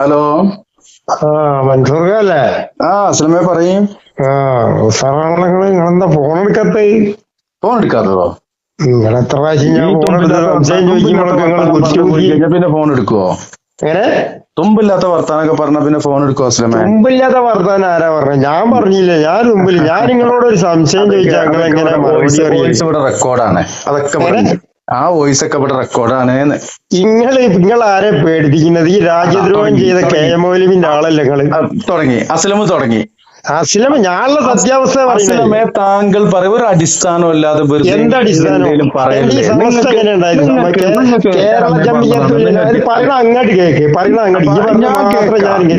Hello. മൻസൂർക്കല്ലേ? അസ്ലമേ പറയും. നിങ്ങളെന്താ phone എടുക്കാത്ത? ഫോൺ എടുക്കാത്തതോ? നിങ്ങൾ എത്ര പ്രാവശ്യം ഞാൻ ഫോൺ എടുത്ത് സംശയം ചോദിക്കുമ്പോഴൊക്കെ നിങ്ങൾ പിന്നെ ഫോൺ എടുക്കുവോ? എങ്ങനെ തുമ്പില്ലാത്ത വർത്താനൊക്കെ പറഞ്ഞ പിന്നെ ഫോൺ എടുക്കുവോ അസ്ലമേ? തുമ്പില്ലാത്ത വർത്താനം ആരാ പറഞ്ഞത്? ഞാൻ പറഞ്ഞില്ല. ഞാൻ തുമ്പില്ല. ഞാൻ നിങ്ങളോട് ഒരു സംശയം ചോദിച്ചാൽ നിങ്ങൾ എങ്ങനെ മറുപടി വോയിസ് ഇവിടെ റെക്കോർഡാണ്. അതൊക്കെ ആ വോയിസ് ഒക്കെ ഇവിടെ റെക്കോർഡാണ്. നിങ്ങൾ ആരെ പേടിപ്പിക്കുന്നത്? ഈ രാജ്യദ്രോഹം ചെയ്ത KM മൗലവിന്റെ ആളല്ലേ നിങ്ങള്? തുടങ്ങി അസ്ലമ് തുടങ്ങി. അസ്ലമ ഞാനുള്ള സത്യാവസ്ഥ അസ്ലമേ, താങ്കൾ പറയും ഒരു അടിസ്ഥാനം അല്ലാതെ എന്താ അടിസ്ഥാനം? ഈ സമസ്ത എങ്ങനെ ഉണ്ടായിരുന്നു? കേരള ജമിയത്തുൽ പറയണ അങ്ങോട്ട് കേക്ക്, പറയണ അങ്ങോട്ട്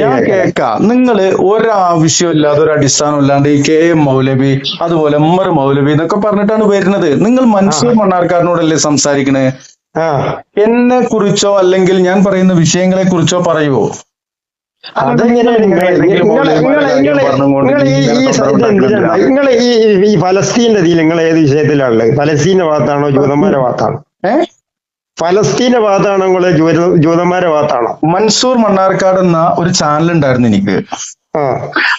ഞാൻ കേക്കാം. നിങ്ങള് ഒരാവശ്യമില്ലാതെ ഒരു അടിസ്ഥാനം ഇല്ലാണ്ട് ഈ KM മൗലവി അതുപോലെ ഉമ്മർ മൗലവി എന്നൊക്കെ പറഞ്ഞിട്ടാണ് വരുന്നത്. നിങ്ങൾ മൻസൂർ മണ്ണാർക്കാടിനോടല്ലേ സംസാരിക്കണേ? എന്നെ കുറിച്ചോ അല്ലെങ്കിൽ ഞാൻ പറയുന്ന വിഷയങ്ങളെ കുറിച്ചോ പറയുവോ? നിങ്ങൾ ഈ ഫലസ്തീന്റെ ഇതിൽ നിങ്ങൾ ഏത് വിഷയത്തിലാണുള്ളത്? ഫലസ്തീന്റെ ഭാഗത്താണോ ജൂതന്മാരുടെ ഭാഗത്താണോ? ഫലസ്തീന്റെ ഭാഗത്താണോ നിങ്ങള് ജൂതന്മാരുടെ ഭാഗത്താണോ? മൻസൂർ മണ്ണാർക്കാട് എന്ന ഒരു ചാനൽ ഉണ്ടായിരുന്നു എനിക്ക്.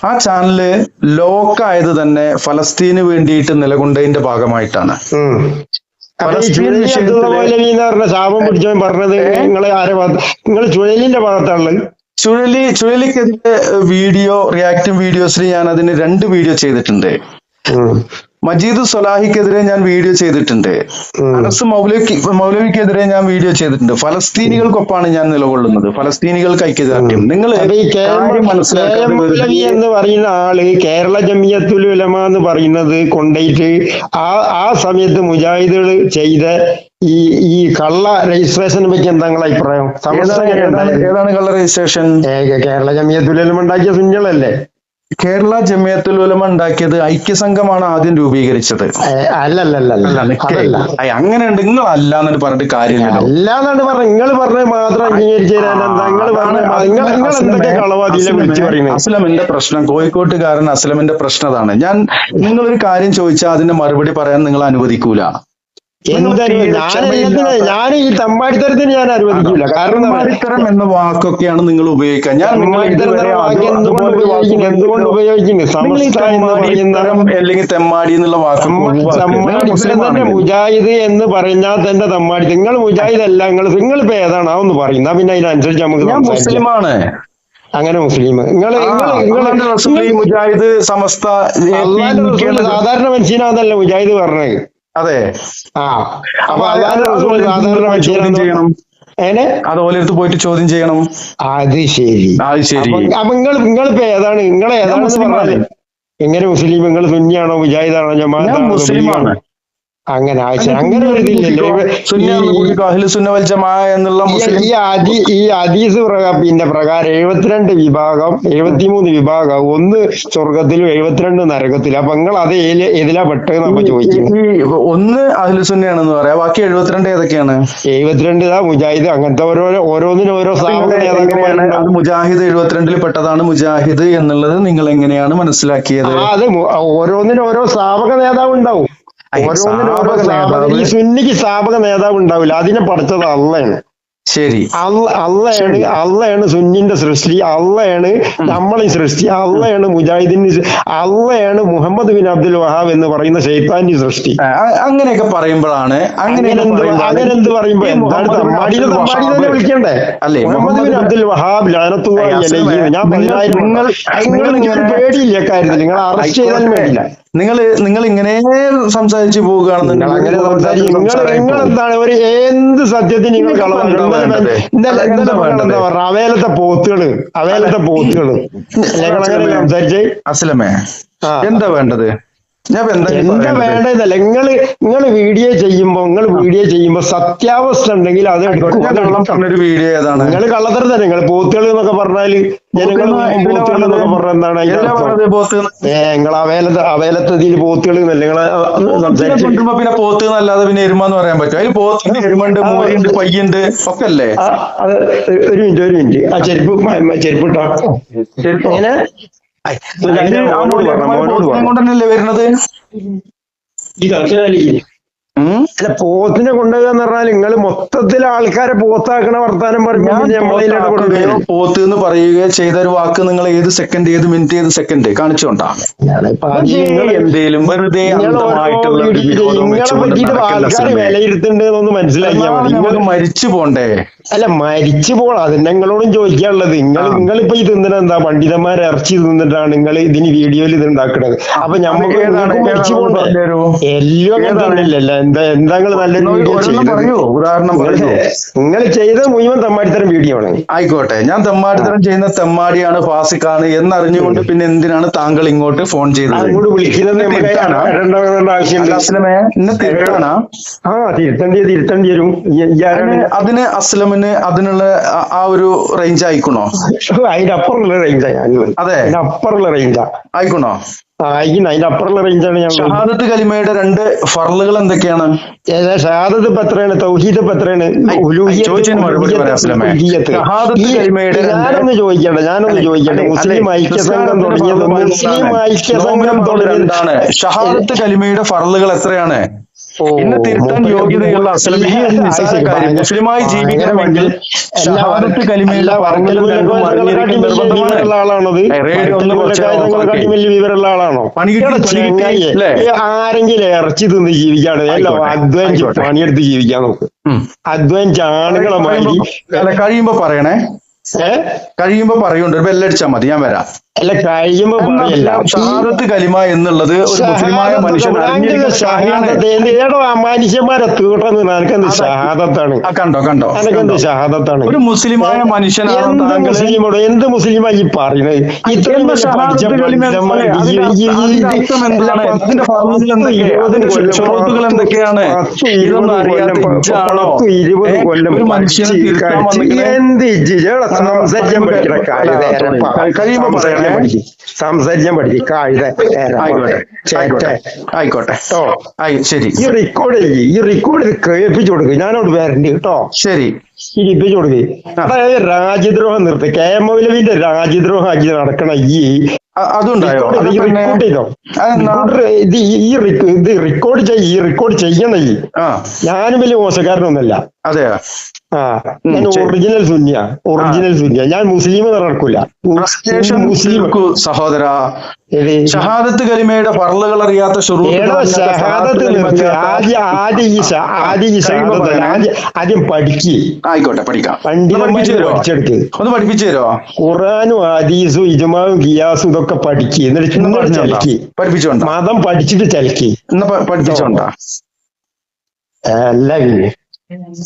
ആ ചാനല് ലോക്കായത് തന്നെ ഫലസ്തീന് വേണ്ടിയിട്ട് നിലകൊണ്ടതിന്റെ ഭാഗമായിട്ടാണ്. ശാപം പിടിച്ചവൻ പറഞ്ഞത് നിങ്ങളെ ആരെ ഭാഗത്ത്? നിങ്ങൾ ചുഴലിന്റെ ഭാഗത്താണുള്ളത്. ചുഴലിക്കെതിരെ റിയാക്ടിംഗ് വീഡിയോസിൽ ഞാൻ അതിന് 2 വീഡിയോ ചെയ്തിട്ടുണ്ട്. മജീദ് സൊലാഹിക്കെതിരെ ഞാൻ വീഡിയോ ചെയ്തിട്ടുണ്ട്. അനസ് മൗലവിക്കെതിരെ ഞാൻ വീഡിയോ ചെയ്തിട്ടുണ്ട്. ഫലസ്തീനികൾക്കൊപ്പമാണ് ഞാൻ നിലകൊള്ളുന്നത്. ഫലസ്തീനികൾക്ക് ഐക്യദാർഢ്യം. നിങ്ങൾ എന്ന് പറയുന്ന ആള് കേരള ജമിയത്തുൽ ഉലമ എന്ന് പറയുന്നത് കൊണ്ടുപോയിട്ട് ആ സമയത്ത് മുജാഹിദുകൾ ചെയ്ത ഈ കള്ള രജിസ്ട്രേഷനെ പറ്റി എന്താ നിങ്ങളുടെ അഭിപ്രായം? ഏതാണ് കള്ള രജിസ്ട്രേഷൻ? കേരള ജമിയത്തുൽ ഉലമ ഉണ്ടാക്കിയ സുന്നികളല്ലേ? കേരള ജമിയത്തുൽ ഉലമ ഉണ്ടാക്കിയത് ഐക്യസംഘമാണ് ആദ്യം രൂപീകരിച്ചത്. അങ്ങനെയുണ്ട്. നിങ്ങൾ അല്ലാന്നിട്ട് പറഞ്ഞിട്ട് കാര്യമില്ലല്ലോ. അല്ലാന്നാണ് പറഞ്ഞത്. നിങ്ങൾ പറഞ്ഞത് മാത്രം അംഗീകരിച്ചു തരാൻ അസ്ലമിന്റെ പ്രശ്നം, കോഴിക്കോട്ടുകാരൻ അസ്ലമിന്റെ പ്രശ്നം അതാണ്. നിങ്ങളൊരു കാര്യം ചോദിച്ചാൽ അതിന്റെ മറുപടി പറയാൻ നിങ്ങൾ അനുവദിക്കൂല. ഞാൻ ഈ തമ്മാടിത്തരത്തിന് ഞാൻ അനുവദിക്കില്ല. കാരണം തമ്മാടിത്തരം എന്ന വാക്കൊക്കെയാണ് നിങ്ങൾ ഉപയോഗിക്കുക. എന്തുകൊണ്ട് ഉപയോഗിക്കുന്നു? അല്ലെങ്കിൽ തെമ്മാടി എന്നുള്ള വാക്ക് തന്നെ മുജാഹിദ് എന്ന് പറഞ്ഞാൽ തന്നെ തമ്മാടി. നിങ്ങൾ മുജാഹിദ് അല്ല. നിങ്ങളിപ്പോ ഏതാണ് അതൊന്ന് പറയുന്ന പിന്നെ അതിനനുസരിച്ച് നമുക്ക് മുസ്ലിമാണ്. അങ്ങനെ മുസ്ലിം മുജാഹിദ് സമസ്ത സാധാരണ മനുഷ്യനാന്നല്ല മുജാഹിദ് പറഞ്ഞത്. അതെ. അപ്പൊ സാധാരണ മനുഷ്യനാണ്. അതുപോലെ എടുത്ത് പോയിട്ട് ചോദ്യം ചെയ്യണം. അത് ശരി. അപ്പൊ നിങ്ങളിപ്പോ ഏതാണ്? നിങ്ങളെ ഏതാണെന്ന് പറഞ്ഞാല് എങ്ങനെ മുസ്ലിം? നിങ്ങൾ സുന്നിയാണോ മുജാഹിദാണോ ജമാഅത്താണോ? മുസ്ലിമാണ്. അങ്ങനെ അങ്ങനെ ഒരു ഇതില്ലല്ലോ. ഈ ഹദീസ് പിന്നെ പ്രകാരം 72 വിഭാഗം, 73 വിഭാഗം, 1 സ്വർഗത്തിലും 72 നരകത്തിലും. അപ്പൊ നിങ്ങൾ അത് ഏതിലാ പെട്ടെന്ന് അപ്പൊ ചോദിക്കുന്നത്? 1 അഹ്ലു സുന്നയാണെന്ന് പറയാം. ബാക്കി 72 ഏതൊക്കെയാണ്? 72 മുജാഹിദ്. അങ്ങനത്തെ ഓരോന്നിനും ഓരോ സ്ഥാപക നേതാക്കന്മാരാണ്. മുജാഹിദ് 72 പെട്ടതാണ് മുജാഹിദ് എന്നുള്ളത് നിങ്ങൾ എങ്ങനെയാണ് മനസ്സിലാക്കിയത്? അത് ഓരോന്നിനും ഓരോ സ്ഥാപക നേതാവ് ഉണ്ടാവും. ഈ സുന്നിക്ക് സ്ഥാപക നേതാവ് ഉണ്ടാവില്ല. അതിനെ പഠിച്ചത് അള്ളയാണ്. ശരി. അള്ളയാണ് സുന്നിന്റെ സൃഷ്ടി. അള്ളയാണ് നമ്മളെ സൃഷ്ടി. അള്ളയാണ് മുജാഹിദിന്റെ. അള്ളയാണ് മുഹമ്മദ് ബിൻ അബ്ദുൽ വഹാബ് എന്ന് പറയുന്ന ശൈത്താന്റെ സൃഷ്ടി. അങ്ങനെയൊക്കെ പറയുമ്പോഴാണ് അങ്ങനെ എന്ത് പറയുമ്പോ എന്താണ് തമ്മാടിനെ തന്നെ വിളിക്കണ്ടേ? അല്ലേ? മുഹമ്മദ് ബിൻ അബ്ദുൽ വഹാബ് ലഅനത്തുല്ലാഹി അലൈഹി. ഞാൻ നിങ്ങൾ പേടിയില്ല കാര്യത്തിൽ. നിങ്ങൾ അറസ്റ്റ് ചെയ്താലും വേണ്ടില്ല. നിങ്ങൾ ഇങ്ങനെ സംസാരിച്ചു പോവുകയാണെന്നുണ്ടെങ്കിൽ നിങ്ങൾ എന്താണ് ഒരു എന്ത് സത്യത്തിന് നിങ്ങൾ എന്താ പറഞ്ഞ അവേലത്തെ പോത്തുകള് ഞങ്ങൾ അങ്ങനെ സംസാരിച്ചേ? അസ്ലമേ, എന്താ വേണ്ടത്? എന്താ വേണ്ടതല്ല. നിങ്ങൾ വീഡിയോ ചെയ്യുമ്പോ സത്യാവസ്ഥ ഉണ്ടെങ്കിൽ അത് വീഡിയോ ഏതാണ്? നിങ്ങൾ കള്ളത്തരം തന്നെ. നിങ്ങൾ പോത്തുകൾ എന്നൊക്കെ പറഞ്ഞാല് ജനങ്ങൾ പോത്തുകൾ എന്നൊക്കെ പറഞ്ഞ എന്താണ്? നിങ്ങൾ അവേലത്തതിൽ പോത്തുകൾ സംസാരിക്കുമ്പോ പിന്നെ പോത്ത് എന്നല്ലാതെ പിന്നെ എരുമാന്ന് പറയാൻ പറ്റും? അതിൽ പോത്തുണ്ട്, എരുമുണ്ട്, മൂരിയുണ്ട്, പയ്യുണ്ട് ഒക്കെ അല്ലേ? ഒരു മിനിറ്റ്. ആ ചെരുപ്പിട്ടോ എങ്ങനെ കൊണ്ടല്ലേ വരുന്നത്? അല്ല പോത്തിനെ കൊണ്ടുപോകുക എന്ന് പറഞ്ഞാൽ നിങ്ങൾ മൊത്തത്തിൽ ആൾക്കാരെ പോത്താക്കണ വർത്താനം പറയുമ്പോൾ പോത്ത് എന്ന് പറയുക ചെയ്ത ഒരു വാക്ക് നിങ്ങൾ ഏത് സെക്കൻഡ്, ഏത് മിനിറ്റ്, ഏത് സെക്കൻഡ് കാണിച്ചോണ്ടാ എന്തേലും വെറുതെ ആൾക്കാർ വിലയിരുത്തുന്നുണ്ടെന്നൊന്ന് മനസ്സിലാക്കിയാൽ മതി. മരിച്ചു പോണ്ടേ? അല്ല മരിച്ചു പോണം, അത് ഞങ്ങളോടും ചോദിക്കാനുള്ളത്. നിങ്ങളിപ്പോ ഇത് തിന്നിട്ടെന്താ പണ്ഡിതന്മാരെ ഇറച്ചി തിന്നിട്ടാണ് നിങ്ങൾ ഇതിന് വീഡിയോയിൽ ഇത് ഉണ്ടാക്കുന്നത്. അപ്പൊ ഞമ്മക്ക് മരിച്ചു പോണ്ടേ? എല്ലാം കണ്ടില്ലല്ലോ. എന്താ നല്ലൊരു വീഡിയോ നിങ്ങൾ ചെയ്ത മുഴുവൻ തെമ്മാടിത്തരം വീഡിയോ ആണ്. ആയിക്കോട്ടെ, ഞാൻ തെമ്മാടിത്തരം ചെയ്യുന്ന തെമ്മാടിയാണ്, ഫാസിക്കാണ് എന്നറിഞ്ഞുകൊണ്ട് പിന്നെ എന്തിനാണ് താങ്കൾ ഇങ്ങോട്ട് ഫോൺ ചെയ്തത്? അങ്ങോട്ട് വിളിക്കുന്നത് തിരുത്തേണ്ടി വരും. അതിന് അസ്ലമിന് അതിനുള്ള ആ ഒരു റേഞ്ച് ആയിക്കണോ? അതിന്റെ അപ്പുറമുള്ള റേഞ്ചാ. അതെ, അപ്പുറമുള്ള റേഞ്ചാ ആയിക്കണോ? അതിന്റെ അപ്പുറമുള്ള റേഞ്ചാണ് ഞാൻ. ഷഹാദത്ത് കലിമയുടെ 2 ഫർളുകൾ എന്തൊക്കെയാണ്? ഷഹാദത്ത് ഇപ്പൊ എത്രയാണ്? തൗഹീദ് ഇപ്പൊ എത്രയാണ്? ഞാനൊന്ന് ചോദിക്കട്ടെ മുസ്ലിം ഐക്യസംഘം തുടങ്ങിയത് ഷഹാദത്ത് കലിമയുടെ ഫർളുകൾ എത്രയാണ്? ഇന്ന് തിരുത്താൻ യോഗ്യതയുള്ള മുസ്ലിമായി ജീവിക്കണമെങ്കിൽ ഷഹാദത്ത് കലിമയുടെ വിവരമുള്ള ആളാണോ? ആരെങ്കിലും ഇറച്ചി തിന്ന് ജീവിക്കാണ്? അധ്വാനിച്ച് പണിയെടുത്ത് ജീവിക്കാൻ നോക്ക്. അധ്വാനിച്ച് ആളുകളെ മാറ്റി കഴിയുമ്പോ പറയണേ, കഴിയുമ്പോ പറയുന്നുണ്ട്. ബെല്ലടിച്ചാ മതി, ഞാൻ വരാം. അല്ല കഴിയുമ്പോ ഷഹാദത്ത് കലിമ എന്നുള്ളത് ഒരു മുസ്ലിമായ മനുഷ്യന്മാരെ തീട്ടന്ന് നിനക്കെന്ത് ഷഹാദത്താണ്? കണ്ടോ നിനക്കെന്ത് ഷഹാദത്താണ്? ഒരു മുസ്ലിമായ മനുഷ്യനാണ്. മുസ്ലിമോട് എന്ത് മുസ്ലിമായി പറയുന്നത്? ഇത്രയും എന്തൊക്കെയാണ്? 20 കൊല്ലം എന്ത് സംസാരിക്കാൻ പഠിക്കണ കഴിയുമ്പോ സംസാരിക്കാൻ പഠിക്കും. ആയിക്കോട്ടെ ശരി. ഈ റെക്കോർഡ് കേൾപ്പിച്ചു കൊടുക്കുക. ഞാനോട് വരണ്ട് കേട്ടോ. ശരി, ഇരിപ്പിച്ചു കൊടുക്കുക. അതായത് രാജ്യദ്രോഹം നിർത്തി. കെ എം മൗലവിന്റെ രാജ്യദ്രോഹം ആക്കി നടക്കണ അതുണ്ടായോ? ഇത് റെക്കോർഡ് ചെയ്യണ ഞാനും വലിയ മോശക്കാരനൊന്നല്ല. അതെയോ? ഞാൻ ഒറിജിനൽ സുന്നിയ. ഞാൻ മുസ്ലിം നടക്കൂല. മുസ്ലിം സഹോദര, ഷഹാദത്ത് കലിമയുടെ ഫർളുകൾ അറിയാത്ത ആദ്യം പഠിക്ക്. ആയിക്കോട്ടെ, പഠിക്കാം. പഠിച്ചെടുക്ക്. ഒന്ന് പഠിപ്പിച്ചു തരുമോ? ഖുറാനും ഹദീസും ഇജ്മാവും ഖിയാസും ഇതൊക്കെ പഠിക്ക്. എന്നിട്ട് ചലക്കി. പഠിപ്പിച്ചോണ്ട മതം പഠിച്ചിട്ട് ചലക്കി. പഠിപ്പിച്ചോണ്ട അല്ല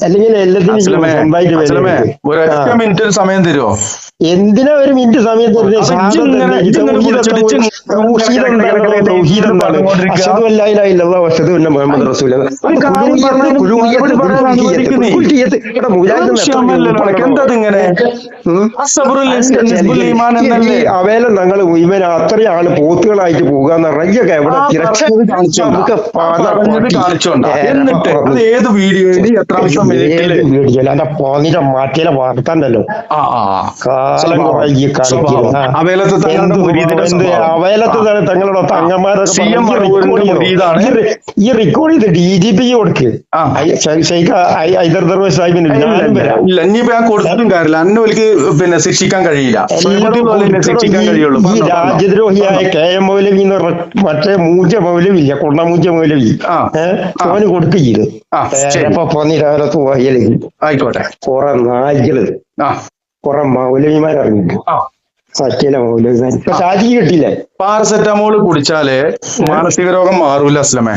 അല്ലെങ്കിൽ എല്ലാത്തിനും ഒരൊറ്റ മിനിറ്റ് സമയം തരുമോ? എന്തിനാ ഒരു മിനിറ്റ് സമയം അവേലം ഞങ്ങൾ ഇവൻ അത്രയും ആള് പോത്തുകളായിട്ട് പോകാന്ന് പറഞ്ഞ എവിടെ ഏത് വീഡിയോ വീഡിയോ അല്ല പോന്നിട്ട് മാറ്റിയിലെ വാർത്തണ്ടല്ലോ. അവയിലത്ത് തങ്ങളുടെ തങ്ങന്മാരൊക്കെ ഈ റെക്കോർഡ് ചെയ്ത് DGP കൊടുക്ക്. ഹൈദർ ദർവേഷ് സാഹിബിന് ഇനിയിപ്പോ ഞാൻ കൊടുത്തിട്ടും കാര്യമില്ല. അന്നോൽക്ക് പിന്നെ ശിക്ഷിക്കാൻ കഴിയില്ല. ഈ രാജ്യദ്രോഹിയായ കെ എം മൗലവി എന്ന് പറഞ്ഞ മറ്റേ മൂജ മൗലവില്ല, കൊണ്ട മൂജ മൗലവി അവന് കൊടുക്കുകയത് പോന്നിരാലത്ത് പോയാലേക്ക്. ആയിക്കോട്ടെ. കുറെ നായ്ക്കള് കുറെ മൗലവിമാരിറങ്ങി. സത്യല മൗലവിമാർ ഇപ്പൊ ഷാജി കിട്ടിയില്ലേ? പാരസെറ്റമോൾ കുടിച്ചാല് മാനസിക രോഗം മാറൂല അസ്ലമേ.